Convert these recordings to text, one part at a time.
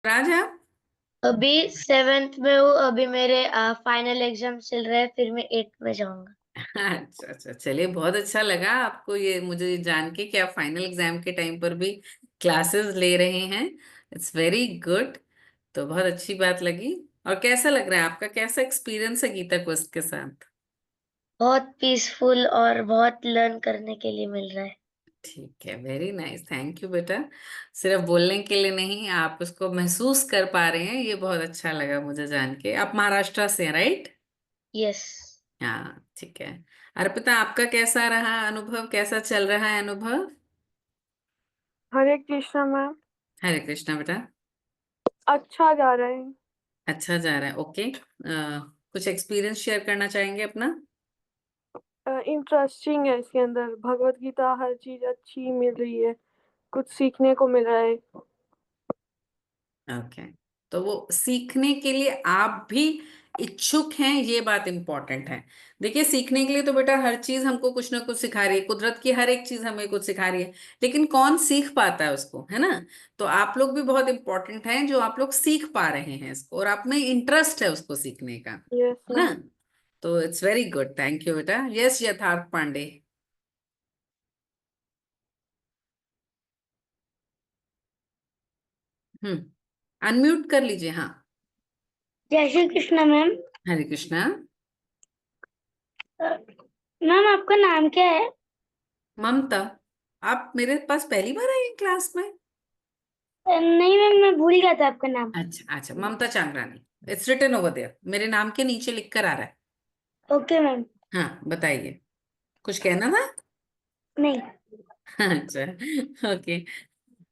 राज है। अभी 7th में हूँ। अभी मेरे फाइनल एग्जाम चल रहे हैं, फिर मैं 8th में जाऊंगा। अच्छा अच्छा, चलिए बहुत अच्छा लगा आपको ये मुझे जान के कि आप फाइनल एग्जाम के टाइम पर भी क्लासेस ले रहे हैं। It's very good. तो बहुत अच्छी बात लगी। और कैसा लग रहा है आपका, कैसा एक्सपीरियंस है गीता क्विज के साथ? बहुत पीसफुल और बहुत लर्न करने के लिए मिल रहा है। ठीक है, वेरी नाइस, थैंक यू बेटा। सिर्फ बोलने के लिए नहीं, आप उसको महसूस कर पा रहे हैं, ये बहुत अच्छा लगा मुझे जान के। आप महाराष्ट्र से हैं, राइट? यस। हाँ ठीक है। अर्पिता, आपका कैसा रहा अनुभव, कैसा चल रहा है अनुभव? हरे कृष्णा मैम। हरे कृष्णा बेटा। अच्छा जा रहा है। अच्छा जा रहा है, ओके। कुछ एक्सपीरियंस शेयर करना चाहेंगे अपना? इंटरेस्टिंग है, इसके अंदर भगवत गीता हर चीज अच्छी मिल रही है, कुछ सीखने को मिल रहा है। ओके। तो वो सीखने के लिए आप भी इच्छुक हैं, ये बात इंपॉर्टेंट है। देखिए, सीखने के लिए तो बेटा हर चीज हमको कुछ ना कुछ सिखा रही है, कुदरत की हर एक चीज हमें कुछ सिखा रही है। लेकिन कौन सीख पाता है उसको, है ना? तो आप लोग भी बहुत इंपॉर्टेंट हैं जो आप लोग सीख पा रहे हैं इसको, और आप में इंटरेस्ट है उसको सीखने का, यस है ना? मैम। तो it's very good, thank you बेटा। यस, यथार्थ पांडे। अनम्यूट कर लीजिए, हाँ। जय श्री कृष्णा मैम। हरे कृष्णा। मैम आपका नाम क्या है? ममता। आप मेरे पास पहली बार आई हैं क्लास में? नहीं मैम, मैं भूल गया था आपका नाम। अच्छा अच्छा, ममता चांगरानी। इट्स रिटन ओवर देयर, मेरे नाम के नीचे लिख कर आ रहा है। Okay ma'am. हाँ बताइए, कुछ कहना था? नहीं। अच्छा, ओके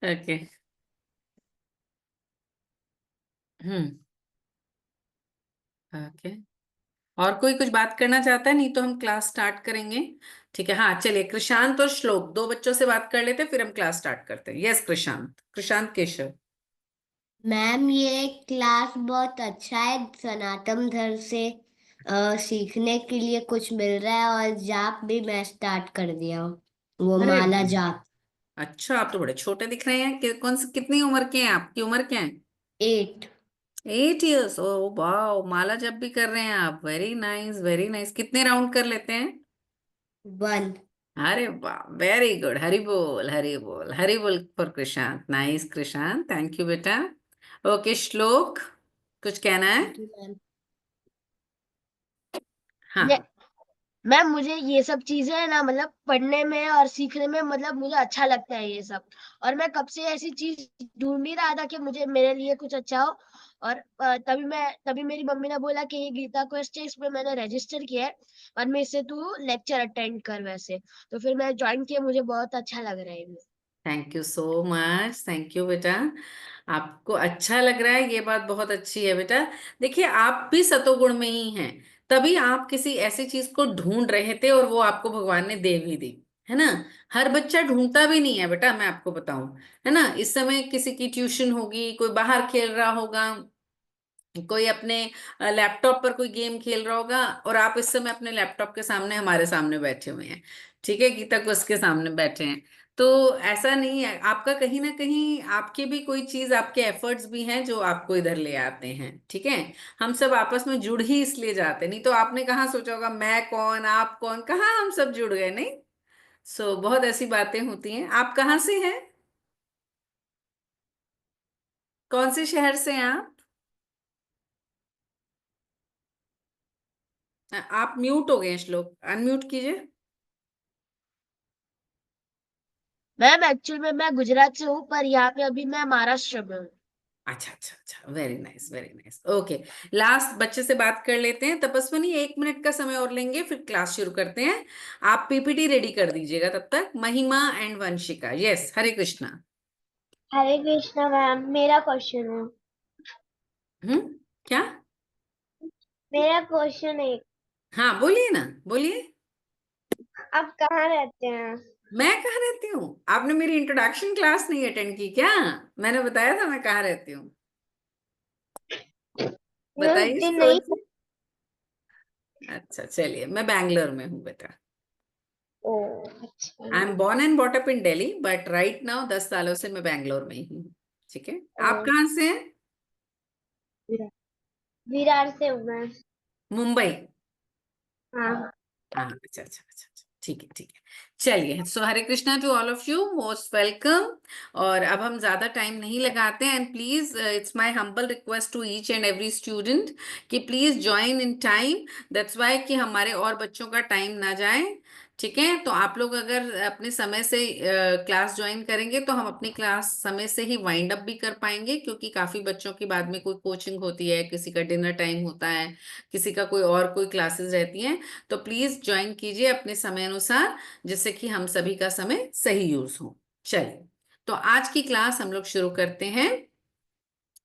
ओके। हम्म। ओके। और कोई कुछ बात करना चाहता है? नहीं तो हम क्लास स्टार्ट करेंगे। ठीक है, हाँ चलिए, कृषांत और श्लोक दो बच्चों से बात कर लेते हैं, फिर हम क्लास स्टार्ट करते हैं। यस कृषांत, कृषांत केशव। मैम ये क्लास बहुत अच्छा है। सनातन धर्म से सीखने के लिए कुछ मिल रहा है, और जाप भी मैं स्टार्ट कर दिया हूँ, वो अरे माला वाह। जाप। अच्छा, आप तो बड़े छोटे दिख रहे हैं। कौन से, कितनी उम्र के हैं? आपकी उम्र क्या है? 8। 8 इयर्स, ओ वाह, माला जब भी कर रहे हैं आप, वेरी नाइस वेरी नाइस। कितने राउंड कर लेते हैं? 1। अरे वाह, वेरी गुड। हरि बोल हरि बोल हरि बोल फॉर कृषांत। नाइस कृषांत, थैंक यू बेटा। ओके श्लोक, कुछ कहना है? Thank you ma'am. हाँ। मैम मुझे ये सब चीजें है ना, मतलब पढ़ने में और सीखने में, मतलब मुझे अच्छा लगता है ये सब। और मैं कब से ऐसी चीज ढूंढ ही रहा था कि मुझे मेरे लिए कुछ अच्छा हो। और तभी मेरी मम्मी ने बोला कि ये गीता क्वेस्ट है, इसमें मैंने रजिस्टर किया है, और मैं इससे तू लेक्चर अटेंड कर वैसे। तो फिर मैं ज्वाइन किया, मुझे बहुत अच्छा लग रहा है। Thank you so much, thank you बेटा। आपको अच्छा लग रहा है, ये बात बहुत अच्छी है बेटा। देखिए, आप भी सतोगुण में ही हैं, तभी आप किसी ऐसी चीज को ढूंढ रहे थे और वो आपको भगवान ने दे भी दी, है ना? हर बच्चा ढूंढता भी नहीं है बेटा, मैं आपको बताऊं, है ना? इस समय किसी की ट्यूशन होगी, कोई बाहर खेल रहा होगा, कोई अपने लैपटॉप पर कोई गेम खेल रहा होगा, और आप इस समय अपने लैपटॉप के सामने हमारे सामने बैठे हुए हैं। ठीक है, गीता को उसके सामने बैठे हैं। तो ऐसा नहीं है, आपका कहीं ना कहीं आपकी भी कोई चीज, आपके एफर्ट्स भी हैं जो आपको इधर ले आते हैं। ठीक है, हम सब आपस में जुड़ ही इसलिए जाते हैं, नहीं तो आपने कहाँ सोचा होगा मैं कौन आप कौन, कहाँ हम सब जुड़ गए, नहीं? सो बहुत ऐसी बातें होती हैं। आप कहाँ से हैं? कौन से शहर से हैं आप? आप म्यूट हो गए हैं श्लोक, अनम्यूट कीजिए। मैम एक्चुअल में मैं गुजरात से हूँ, पर यहाँ पे अभी मैं महाराष्ट्र में हूँ। अच्छा अच्छा अच्छा, very nice very nice, okay. Last बच्चे से बात कर लेते हैं, तपस्विनी 1 मिनट का समय और लेंगे, फिर क्लास शुरू करते हैं। आप पीपीटी रेडी कर दीजिएगा तब तक। महिमा and Vanshika, yes, Hare Krishna. Hare Krishna ma'am, मेरा क्वेश्चन है। क्या? मेरा क्वेश्चन है, हाँ बोलिए ना, बोलिए। आप कहाँ रहते हैं? मैं कहाँ रहती हूँ? आपने मेरी इंट्रोडक्शन क्लास नहीं अटेंड की क्या? मैंने बताया था मैं कहाँ रहती हूँ। मैं बताइए उतनी जोर नहीं। से। अच्छा चलिए, मैं बैंगलोर में हूँ बेटा। ओ अच्छा। I am born and bought up in Delhi, but right now 10 सालों से मैं बैंगलोर में ही हूँ। ठीक है, आप ओ, कहाँ से हैं? विरार से हूँ मैं। मुंबई। हाँ। हाँ, अच्छा अच्छा अच्छा अच्छा, ठीक है ठीक है। चलिए, so Hare Krishna to all of you, most welcome. और अब हम ज्यादा टाइम नहीं लगाते हैं, and please it's my humble request to each and every student कि please join in time. That's why कि हमारे और बच्चों का टाइम ना जाए। ठीक है, तो आप लोग अगर अपने समय से क्लास ज्वाइन करेंगे तो हम अपनी क्लास समय से ही वाइंड अप भी कर पाएंगे, क्योंकि काफी बच्चों की बाद में कोई कोचिंग होती है, किसी का डिनर टाइम होता है, किसी का कोई क्लासेस रहती हैं। तो प्लीज ज्वाइन कीजिए अपने समय अनुसार, जिससे कि हम सभी का समय सही यूज हो। चलिए, तो आज की क्लास हम लोग शुरू करते हैं।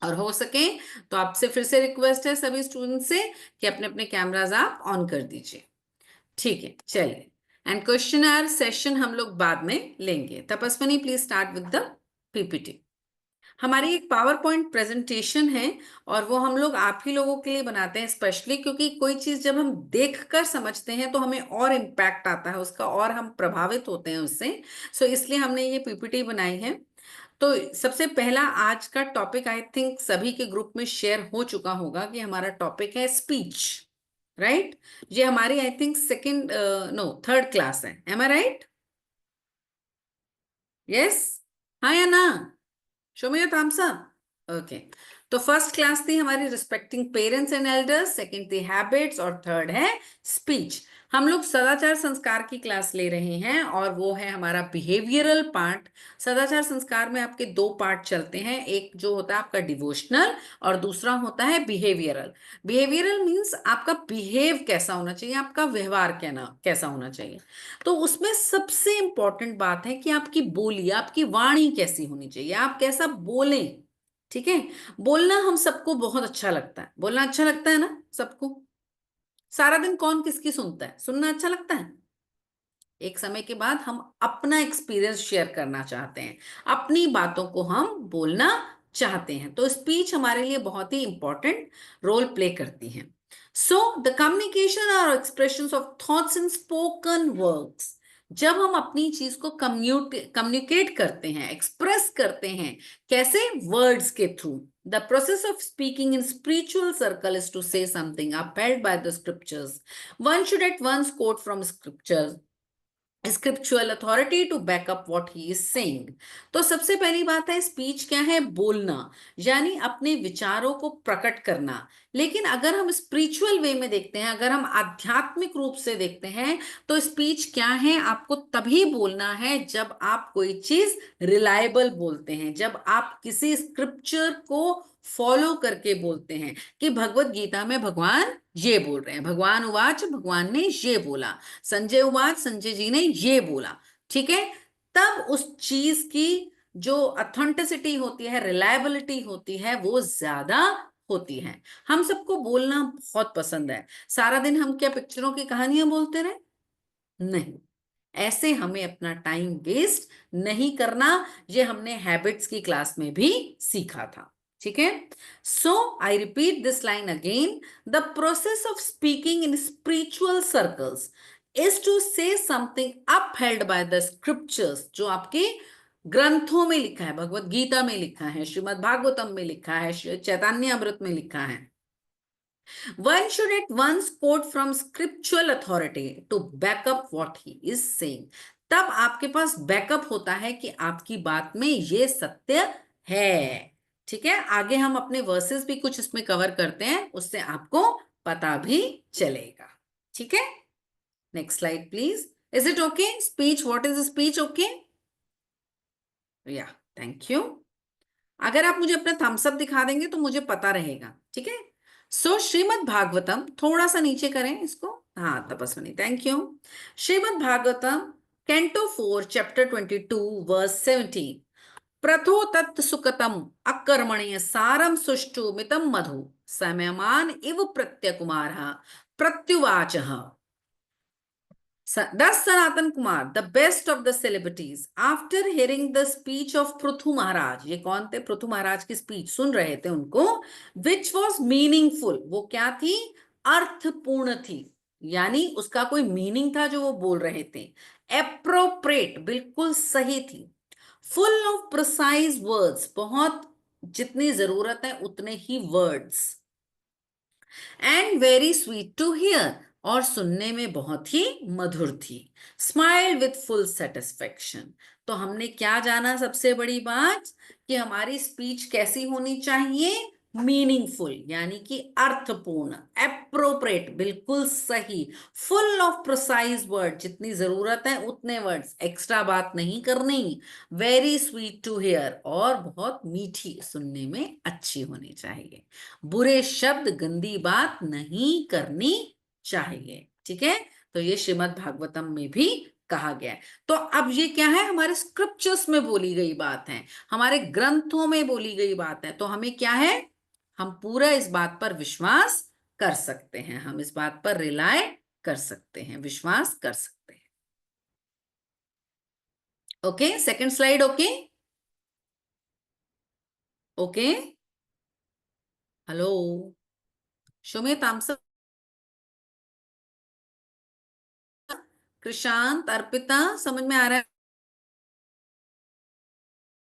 और हो सके तो आपसे फिर से रिक्वेस्ट है सभी स्टूडेंट से कि अपने अपने कैमराज आप ऑन कर दीजिए। ठीक है, चलिए। एंड क्वेश्चन आवर सेशन हम लोग बाद में लेंगे। Tapaswini, please start with the PPT. हमारी एक पावर पॉइंट प्रेजेंटेशन है, और वो हम लोग आप ही लोगों के लिए बनाते हैं स्पेशली, क्योंकि कोई चीज जब हम देखकर समझते हैं तो हमें और इम्पैक्ट आता है उसका, और हम प्रभावित होते हैं उससे। सो इसलिए हमने ये पीपीटी बनाई है। तो सबसे पहला आज का टॉपिक आई थिंक सभी के ग्रुप में शेयर हो चुका होगा कि हमारा टॉपिक है स्पीच। राइट? ये हमारी I think second no third class है। Am I right? यस? हाँ या ना? Show me your thumbs up. Okay. तो फर्स्ट क्लास थी हमारी respecting parents and elders, second थी हैबिट्स, और थर्ड है स्पीच। हम लोग सदाचार संस्कार की क्लास ले रहे हैं, और वो है हमारा बिहेवियरल पार्ट। सदाचार संस्कार में आपके दो पार्ट चलते हैं, एक जो होता है आपका डिवोशनल, और दूसरा होता है बिहेवियरल। बिहेवियरल मीन्स आपका बिहेव कैसा होना चाहिए, आपका व्यवहार कैसा होना चाहिए। तो उसमें सबसे इंपॉर्टेंट बात है कि आपकी बोली, आपकी वाणी कैसी होनी चाहिए, आप कैसा बोलें। ठीक है? बोलना हम सबको बहुत अच्छा लगता है, बोलना अच्छा लगता है ना सबको? सारा दिन कौन किसकी सुनता है? सुनना अच्छा लगता है। एक समय के बाद हम अपना एक्सपीरियंस शेयर करना चाहते हैं, अपनी बातों को हम बोलना चाहते हैं। तो स्पीच हमारे लिए बहुत ही इंपॉर्टेंट रोल प्ले करती है। सो द कम्युनिकेशन और expression of thoughts in spoken words, जब हम अपनी चीज को कम्युनिकेट करते हैं, एक्सप्रेस करते हैं, कैसे? वर्ड्स के through. The process of speaking in spiritual circle is to say something upheld by the scriptures. One should at once quote from scriptures scriptural authority to back up what he is saying. तो सबसे पहली बात है, speech क्या है? बोलना, यानी अपने विचारों को प्रकट करना। लेकिन अगर हम स्पिरिचुअल वे में देखते हैं, अगर हम आध्यात्मिक रूप से देखते हैं, तो स्पीच क्या है? आपको तभी बोलना है जब आप कोई चीज रिलायबल बोलते हैं, जब आप किसी स्क्रिप्चर को फॉलो करके बोलते हैं कि भगवत गीता में भगवान ये बोल रहे हैं, भगवान उवाच, भगवान ने ये बोला, संजय उवाच, संजय जी ने ये बोला। ठीक है? तब उस चीज की जो अथेंटिसिटी होती है, रिलायबिलिटी होती है, वो ज्यादा होती है। हम सबको बोलना बहुत पसंद है। सारा दिन हम क्या पिक्चरों की कहानियां बोलते रहे? नहीं, ऐसे हमें अपना टाइम वेस्ट नहीं करना। ये हमने हैबिट्स की क्लास में भी सीखा था। ठीक है? So I repeat this line again, the process of speaking in spiritual circles is to say something upheld by the scriptures, जो आपके ग्रंथों में लिखा है, भगवत गीता में लिखा है, श्रीमद् भागवतम में लिखा है, चैतन्य अमृत में लिखा है। One should at once quote from scriptural authority to back up what he is saying. तब आपके पास बैकअप होता है कि आपकी बात में ये सत्य है। ठीक है? आगे हम अपने वर्सेस भी कुछ इसमें कवर करते हैं, उससे आपको पता भी चलेगा। ठीक है? Next slide please. Is it okay? Speech, what is speech? Okay, या थैंक यू। अगर आप मुझे अपना थम्स अप दिखा देंगे तो मुझे पता रहेगा। ठीक है? सो श्रीमद् भागवतम, थोड़ा सा नीचे करें इसको। हाँ Tapaswini, thank you. Srimad Bhagavatam canto 4 chapter 22 verse 17। प्रथो तत् सुकतम अकर्मण्य सारम सुष्टु मितम मधु समयमान इव प्रत्यकुमार प्रत्युवाच। Thus Sanatan Kumar, the best of the celebrities, after hearing the speech of Prithu महाराज, ये कौन थे? पृथु महाराज की स्पीच सुन रहे थे उनको, which was meaningful, वो क्या थी? अर्थपूर्ण थी, यानी उसका कोई मीनिंग था जो वो बोल रहे थे। appropriate, बिल्कुल सही थी। full of precise words, बहुत जितनी जरूरत है उतने ही words. And very sweet to hear, और सुनने में बहुत ही मधुर थी। Smile with full satisfaction. तो हमने क्या जाना, सबसे बड़ी बात कि हमारी स्पीच कैसी होनी चाहिए, मीनिंगफुल यानी कि अर्थपूर्ण, एप्रोप्रिएट बिल्कुल सही, फुल ऑफ प्रोसाइज वर्ड, जितनी जरूरत है उतने वर्ड्स, एक्स्ट्रा बात नहीं करनी, वेरी स्वीट टू हियर, और बहुत मीठी, सुनने में अच्छी होनी चाहिए, बुरे शब्द गंदी बात नहीं करनी चाहिए। ठीक है, तो ये श्रीमद् भागवतम में भी कहा गया है। तो अब ये क्या है, हमारे स्क्रिप्चर्स में बोली गई बात है, हमारे ग्रंथों में बोली गई बात है, तो हमें क्या है, हम पूरा इस बात पर विश्वास कर सकते हैं, हम इस बात पर रिलाय कर सकते हैं, विश्वास कर सकते हैं। Okay, second slide. Okay okay, hello Sumit, answer, Krishant, Arpita, समझ में आ रहा है?